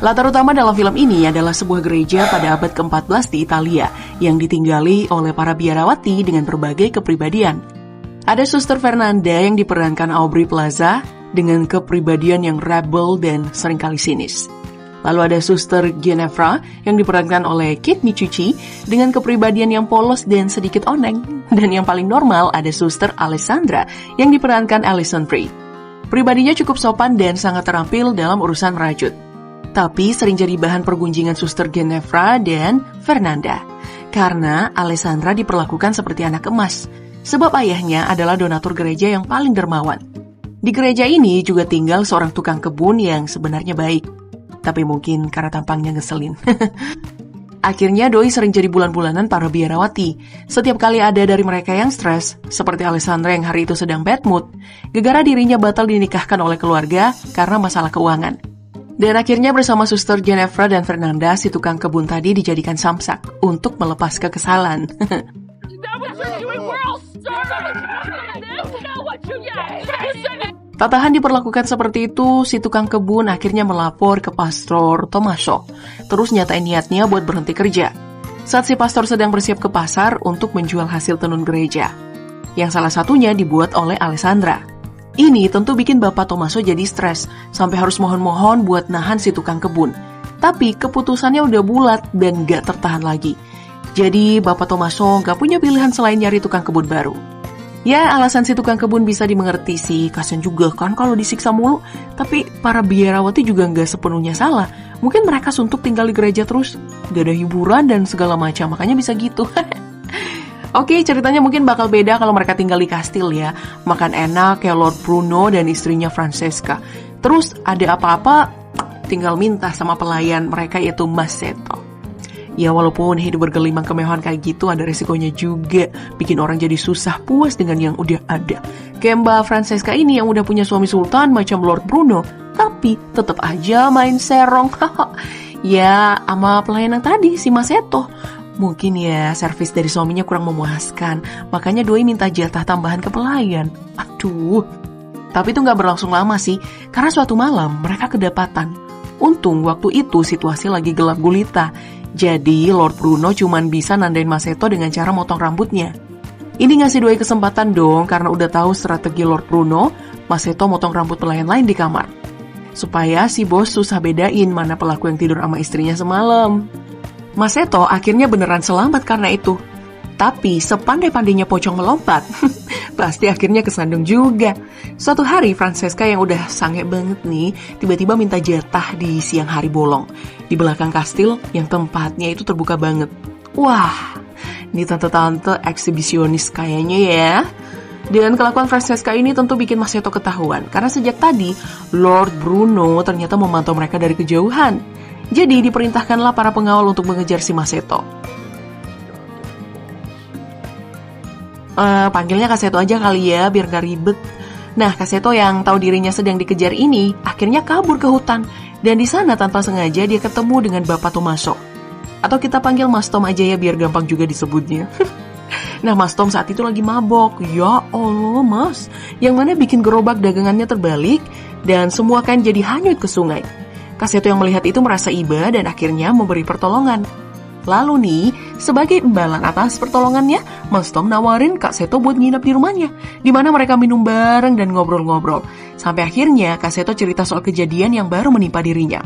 Latar utama dalam film ini adalah sebuah gereja pada abad ke-14 di Italia yang ditinggali oleh para biarawati dengan berbagai kepribadian. Ada Suster Fernanda yang diperankan Aubrey Plaza dengan kepribadian yang rebel dan seringkali sinis. Lalu ada Suster Ginevra yang diperankan oleh Kate Micucci dengan kepribadian yang polos dan sedikit oneng. Dan yang paling normal ada Suster Alessandra yang diperankan Alison Brie. Pribadinya cukup sopan dan sangat terampil dalam urusan merajut. Tapi sering jadi bahan pergunjingan Suster Ginevra dan Fernanda. Karena Alessandra diperlakukan seperti anak emas. Sebab ayahnya adalah donatur gereja yang paling dermawan. Di gereja ini juga tinggal seorang tukang kebun yang sebenarnya baik. Tapi mungkin karena tampangnya ngeselin. Akhirnya Doi sering jadi bulan-bulanan para biarawati. Setiap kali ada dari mereka yang stres, seperti Alessandra yang hari itu sedang bad mood, gegara dirinya batal dinikahkan oleh keluarga karena masalah keuangan. Dan akhirnya bersama Suster Ginevra dan Fernanda, si tukang kebun tadi dijadikan samsak untuk melepas kekesalan. Tak tahan diperlakukan seperti itu, si tukang kebun akhirnya melapor ke Pastor Tommaso. Terus nyatain niatnya buat berhenti kerja. Saat si pastor sedang bersiap ke pasar untuk menjual hasil tenun gereja. Yang salah satunya dibuat oleh Alessandra. Ini tentu bikin Bapak Tommaso jadi stres, sampai harus mohon-mohon buat nahan si tukang kebun. Tapi keputusannya udah bulat dan gak tertahan lagi. Jadi Bapak Tommaso gak punya pilihan selain nyari tukang kebun baru. Ya, alasan si tukang kebun bisa dimengerti sih, kasian juga kan kalau disiksa mulu. Tapi para biarawati juga gak sepenuhnya salah. Mungkin mereka suntuk tinggal di gereja terus, gak ada hiburan dan segala macam, makanya bisa gitu. Oke, ceritanya mungkin bakal beda kalau mereka tinggal di kastil ya. Makan enak kayak Lord Bruno dan istrinya Francesca. Terus ada apa-apa, tinggal minta sama pelayan mereka yaitu Masetto. Ya walaupun hidup bergelimang kemewahan kayak gitu ada resikonya juga. Bikin orang jadi susah puas dengan yang udah ada. Kayak Mbak Francesca ini yang udah punya suami sultan macam Lord Bruno. Tapi tetap aja main serong. Ya sama pelayan yang tadi, si Masetto. Mungkin ya servis dari suaminya kurang memuaskan. Makanya Doi minta jatah tambahan ke pelayan. Aduh. Tapi itu gak berlangsung lama sih. Karena suatu malam mereka kedapatan. Untung waktu itu situasi lagi gelap gulita. Jadi Lord Bruno cuman bisa nandain Masetto dengan cara motong rambutnya. Ini ngasih Doi kesempatan dong. Karena udah tahu strategi Lord Bruno, Masetto motong rambut pelayan lain di kamar. Supaya si bos susah bedain mana pelaku yang tidur sama istrinya semalam. Masetto akhirnya beneran selamat karena itu. Tapi sepandai-pandainya pocong melompat, pasti akhirnya kesandung juga. Suatu hari Francesca yang udah sange banget nih, tiba-tiba minta jatah di siang hari bolong. Di belakang kastil yang tempatnya itu terbuka banget. Wah, ini tante-tante eksibisionis kayaknya ya. Dan kelakuan Francesca ini tentu bikin Masetto ketahuan. Karena sejak tadi, Lord Bruno ternyata memantau mereka dari kejauhan. Jadi diperintahkanlah para pengawal untuk mengejar si Masetto. Panggilnya Kaseto aja kali ya, biar gak ribet. Nah, Kaseto yang tahu dirinya sedang dikejar ini, akhirnya kabur ke hutan. Dan di sana tanpa sengaja dia ketemu dengan Bapak Tommaso. Atau kita panggil Mas Tom aja ya, biar gampang juga disebutnya. Nah, Mas Tom saat itu lagi mabok. Ya Allah, Mas. Yang mana bikin gerobak dagangannya terbalik, dan semua kan jadi hanyut ke sungai. Kaseto yang melihat itu merasa iba dan akhirnya memberi pertolongan. Lalu nih, sebagai imbalan atas pertolongannya, Mas Tom nawarin Kak Seto buat nginep di rumahnya, di mana mereka minum bareng dan ngobrol-ngobrol. Sampai akhirnya Kak Seto cerita soal kejadian yang baru menimpa dirinya.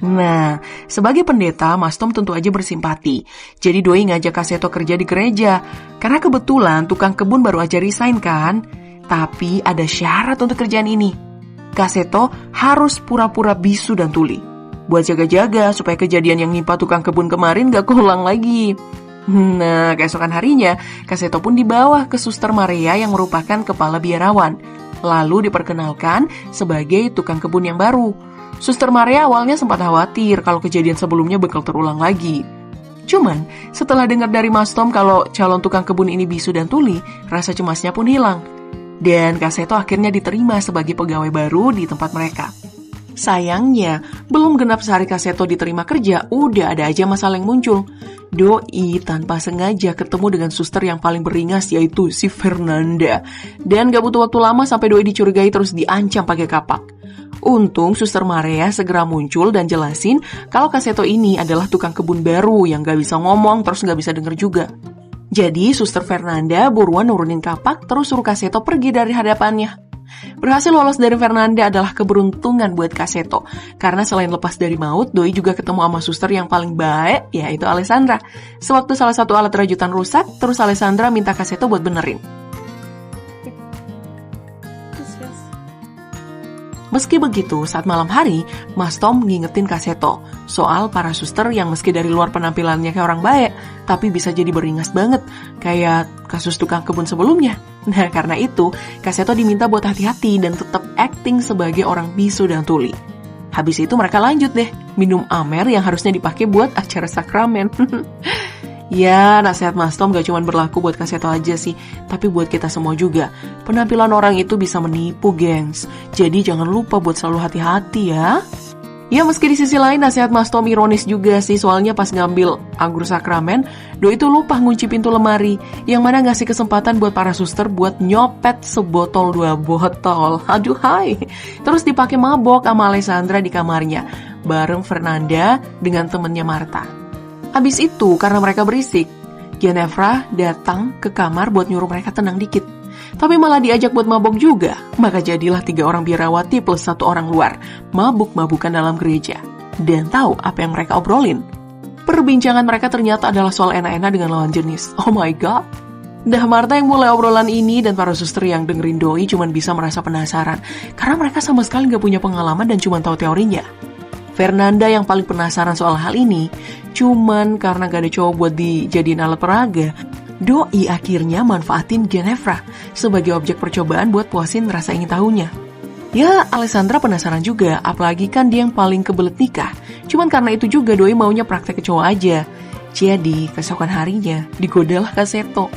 Nah, sebagai pendeta, Mas Tom tentu aja bersimpati. Jadi Doi ngajak Kak Seto kerja di gereja. Karena kebetulan tukang kebun baru aja resign kan. Tapi ada syarat untuk kerjaan ini. Kak Seto harus pura-pura bisu dan tuli. Buat jaga-jaga supaya kejadian yang nimpa tukang kebun kemarin gak keulang lagi. Nah, keesokan harinya, Kak Seto pun dibawa ke Suster Maria yang merupakan kepala biarawan. Lalu diperkenalkan sebagai tukang kebun yang baru. Suster Maria awalnya sempat khawatir kalau kejadian sebelumnya bakal terulang lagi. Cuman, setelah dengar dari Mas Tom kalau calon tukang kebun ini bisu dan tuli, rasa cemasnya pun hilang. Dan Kak Seto akhirnya diterima sebagai pegawai baru di tempat mereka. Sayangnya, belum genap sehari Kak Seto diterima kerja, udah ada aja masalah yang muncul. Doi tanpa sengaja ketemu dengan suster yang paling beringas, yaitu si Fernanda. Dan gak butuh waktu lama sampai Doi dicurigai terus diancam pakai kapak. Untung Suster Maria segera muncul dan jelasin kalau Kak Seto ini adalah tukang kebun baru yang gak bisa ngomong terus gak bisa denger juga. Jadi Suster Fernanda buruan nurunin kapak terus suruh Kak Seto pergi dari hadapannya. Berhasil lolos dari Fernanda adalah keberuntungan buat Kak Seto. Karena selain lepas dari maut, Doi juga ketemu sama suster yang paling baik, yaitu Alessandra. Sewaktu salah satu alat rajutan rusak, terus Alessandra minta Kak Seto buat benerin. Meski begitu, saat malam hari, Mas Tom ngingetin Kak Seto soal para suster yang meski dari luar penampilannya kayak orang baik, tapi bisa jadi beringas banget, kayak kasus tukang kebun sebelumnya. Nah, karena itu, Kak Seto diminta buat hati-hati dan tetap acting sebagai orang bisu dan tuli. Habis itu mereka lanjut deh, minum amer yang harusnya dipakai buat acara sakramen. Ya, nasihat Mas Tom gak cuma berlaku buat Kak Seto aja sih, tapi buat kita semua juga. Penampilan orang itu bisa menipu, gengs. Jadi jangan lupa buat selalu hati-hati ya. Ya, meski di sisi lain nasihat Mas Tom ironis juga sih, soalnya pas ngambil anggur sakramen, Doi itu lupa ngunci pintu lemari, yang mana ngasih kesempatan buat para suster buat nyopet sebotol 2 botol. Aduh hai. Terus dipakai mabok sama Alessandra di kamarnya, bareng Fernanda dengan temennya Marta. Habis itu, karena mereka berisik, Ginevra datang ke kamar buat nyuruh mereka tenang dikit. Tapi malah diajak buat mabok juga. Maka jadilah 3 orang biarawati plus 1 orang luar, mabuk-mabukan dalam gereja. Dan tahu apa yang mereka obrolin? Perbincangan mereka ternyata adalah soal enak-enak dengan lawan jenis. Oh my god. Dah Marta yang mulai obrolan ini dan para suster yang dengerin Doi cuman bisa merasa penasaran. Karena mereka sama sekali gak punya pengalaman dan cuman tahu teorinya. Fernanda yang paling penasaran soal hal ini, cuman karena gak ada cowok buat dijadiin alat peraga, Doi akhirnya manfaatin Ginevra sebagai objek percobaan buat puasin rasa ingin tahunya. Ya, Alessandra penasaran juga, apalagi kan dia yang paling kebelet nikah. Cuman karena itu juga Doi maunya praktek ke cowok aja. Jadi, keesokan harinya, digodalah Kak Seto.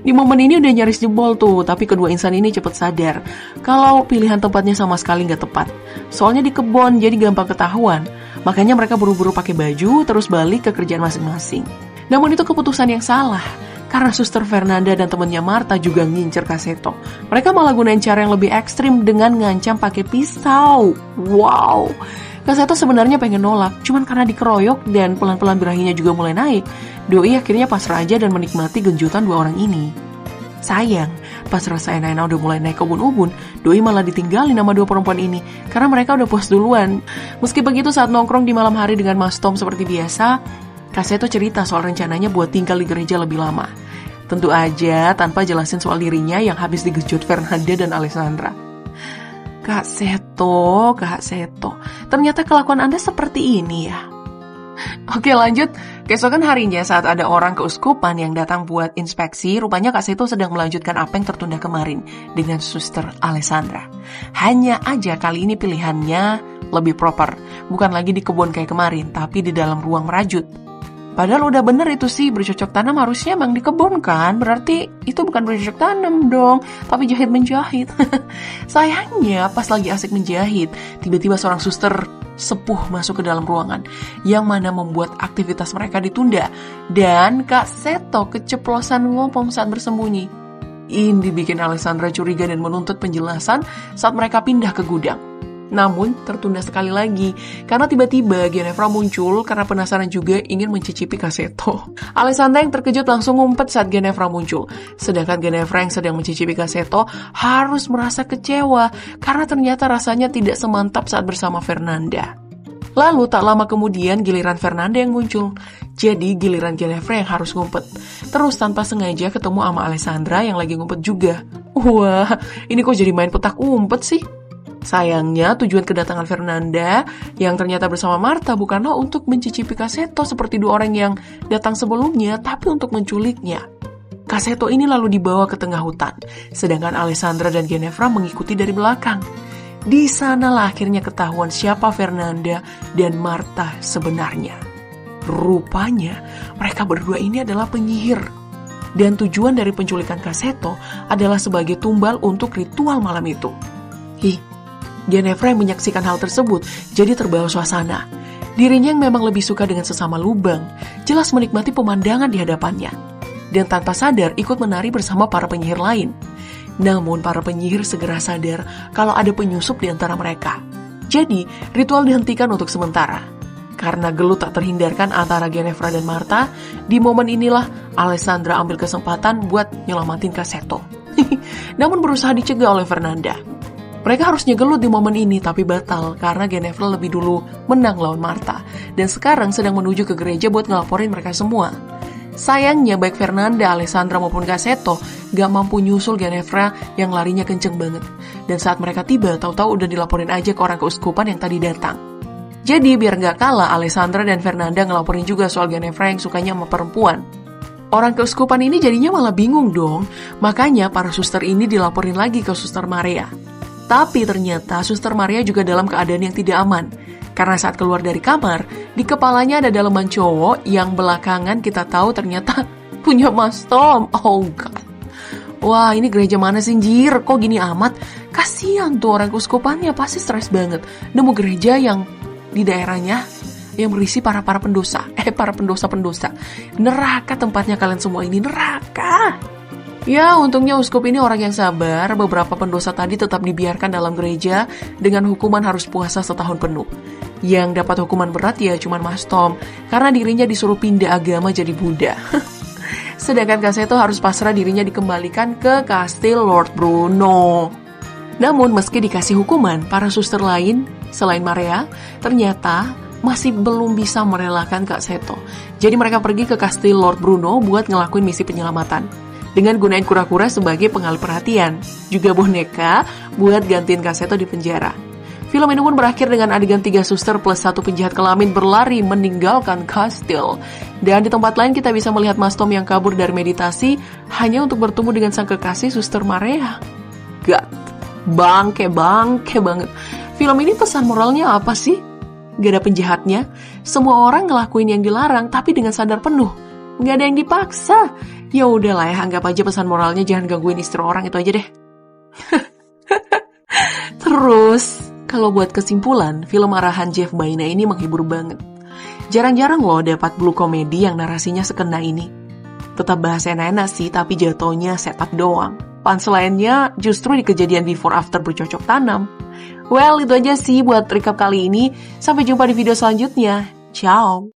Di momen ini udah nyaris jebol tuh, tapi kedua insan ini cepet sadar kalau pilihan tempatnya sama sekali gak tepat. Soalnya di kebon, jadi gampang ketahuan. Makanya mereka buru-buru pakai baju, terus balik ke kerjaan masing-masing. Namun itu keputusan yang salah, karena suster Fernanda dan temannya Marta juga ngincer Kak Seto. Mereka malah gunain cara yang lebih ekstrim dengan ngancam pakai pisau. Wow. Kak Seto sebenarnya pengen nolak, cuman karena dikeroyok dan pelan-pelan birahinya juga mulai naik, Doi akhirnya pasrah aja dan menikmati genjutan 2 orang ini. Sayang, pas rasa enak-enak udah mulai naik ke ubun-ubun, Doi malah ditinggalin sama 2 perempuan ini, karena mereka udah puas duluan. Meski begitu, saat nongkrong di malam hari dengan Mas Tom seperti biasa, Kak Seto cerita soal rencananya buat tinggal di gereja lebih lama. Tentu aja tanpa jelasin soal dirinya yang habis digejut Fernanda dan Alessandra. Kak Seto, ternyata kelakuan Anda seperti ini ya. Oke, lanjut. Keesokan harinya saat ada orang keuskupan yang datang buat inspeksi, rupanya Kak Seto sedang melanjutkan apa yang tertunda kemarin dengan suster Alessandra. Hanya aja kali ini pilihannya lebih proper. Bukan lagi di kebun kayak kemarin, tapi di dalam ruang merajut. Padahal udah bener itu sih, bercocok tanam harusnya emang di kebun kan? Berarti itu bukan bercocok tanam dong, tapi jahit-menjahit. Sayangnya pas lagi asik menjahit, tiba-tiba seorang suster sepuh masuk ke dalam ruangan, yang mana membuat aktivitas mereka ditunda. Dan Kak Seto keceplosan ngomong saat bersembunyi. Ini bikin Alessandra curiga dan menuntut penjelasan saat mereka pindah ke gudang. Namun tertunda sekali lagi karena tiba-tiba Ginevra muncul karena penasaran juga ingin mencicipi Kak Seto. Alessandra yang terkejut langsung ngumpet saat Ginevra muncul. Sedangkan Ginevra yang sedang mencicipi Kak Seto harus merasa kecewa karena ternyata rasanya tidak semantap saat bersama Fernanda. Lalu tak lama kemudian giliran Fernanda yang muncul. Jadi giliran Ginevra yang harus ngumpet. Terus tanpa sengaja ketemu sama Alessandra yang lagi ngumpet juga. Wah, ini kok jadi main petak umpet sih? Sayangnya tujuan kedatangan Fernanda yang ternyata bersama Marta bukanlah untuk mencicipi Kak Seto seperti 2 orang yang datang sebelumnya, tapi untuk menculiknya. Kak Seto ini lalu dibawa ke tengah hutan, sedangkan Alessandra dan Ginevra mengikuti dari belakang. Di sanalah akhirnya ketahuan siapa Fernanda dan Marta sebenarnya. Rupanya mereka berdua ini adalah penyihir. Dan tujuan dari penculikan Kak Seto adalah sebagai tumbal untuk ritual malam itu. Ginevra yang menyaksikan hal tersebut jadi terbawa suasana. Dirinya yang memang lebih suka dengan sesama lubang, jelas menikmati pemandangan di hadapannya. Dan tanpa sadar ikut menari bersama para penyihir lain. Namun para penyihir segera sadar kalau ada penyusup di antara mereka. Jadi, ritual dihentikan untuk sementara. Karena gelut tak terhindarkan antara Ginevra dan Martha, di momen inilah Alessandra ambil kesempatan buat nyelamatin Kak Seto. Namun berusaha dicegah oleh Fernanda. Mereka harusnya gelut di momen ini, tapi batal karena Ginevra lebih dulu menang lawan Martha. Dan sekarang sedang menuju ke gereja buat ngelaporin mereka semua. Sayangnya baik Fernanda, Alessandra maupun Kak Seto gak mampu nyusul Ginevra yang larinya kenceng banget. Dan saat mereka tiba, tahu-tahu udah dilaporin aja ke orang keuskupan yang tadi datang. Jadi biar gak kalah, Alessandra dan Fernanda ngelaporin juga soal Ginevra yang sukanya sama perempuan. Orang keuskupan ini jadinya malah bingung dong. Makanya para suster ini dilaporin lagi ke Suster Maria. Tapi ternyata Suster Maria juga dalam keadaan yang tidak aman. Karena saat keluar dari kamar, di kepalanya ada daleman cowok yang belakangan kita tahu ternyata punya Mas Tom. Oh God. Wah, ini gereja mana sih, Jir? Kok gini amat? Kasian tuh orang keuskupannya, pasti stres banget. Nemu gereja yang di daerahnya yang berisi para pendosa. Para pendosa-pendosa. Neraka tempatnya kalian semua ini, neraka. Ya, untungnya uskup ini orang yang sabar. Beberapa pendosa tadi tetap dibiarkan dalam gereja dengan hukuman harus puasa setahun penuh. Yang dapat hukuman berat ya cuman Mas Tom, karena dirinya disuruh pindah agama jadi Buddha. Sedangkan Kak Seto harus pasrah dirinya dikembalikan ke kastil Lord Bruno. Namun meski dikasih hukuman, para suster lain selain Maria ternyata masih belum bisa merelakan Kak Seto. Jadi mereka pergi ke kastil Lord Bruno buat ngelakuin misi penyelamatan. Dengan gunain kura-kura sebagai pengalih perhatian. Juga boneka buat gantiin Kak Seto di penjara. Film ini pun berakhir dengan adegan 3 suster plus 1 penjahat kelamin berlari meninggalkan kastil. Dan di tempat lain kita bisa melihat Mas Tom yang kabur dari meditasi hanya untuk bertemu dengan sang kekasih Suster Maria. God, bangke banget. Film ini pesan moralnya apa sih? Gak ada penjahatnya, semua orang ngelakuin yang dilarang tapi dengan sadar penuh. Gak ada yang dipaksa. Ya udahlah ya, anggap aja pesan moralnya jangan gangguin istri orang, itu aja deh. Terus, kalau buat kesimpulan, film arahan Jeff Baena ini menghibur banget. Jarang-jarang loh dapat blue comedy yang narasinya sekena ini. Tetap bahasa enak-enak sih, tapi jatuhnya setup doang. Punchline-nya justru di kejadian before after bercocok tanam. Well, itu aja sih buat recap kali ini. Sampai jumpa di video selanjutnya. Ciao!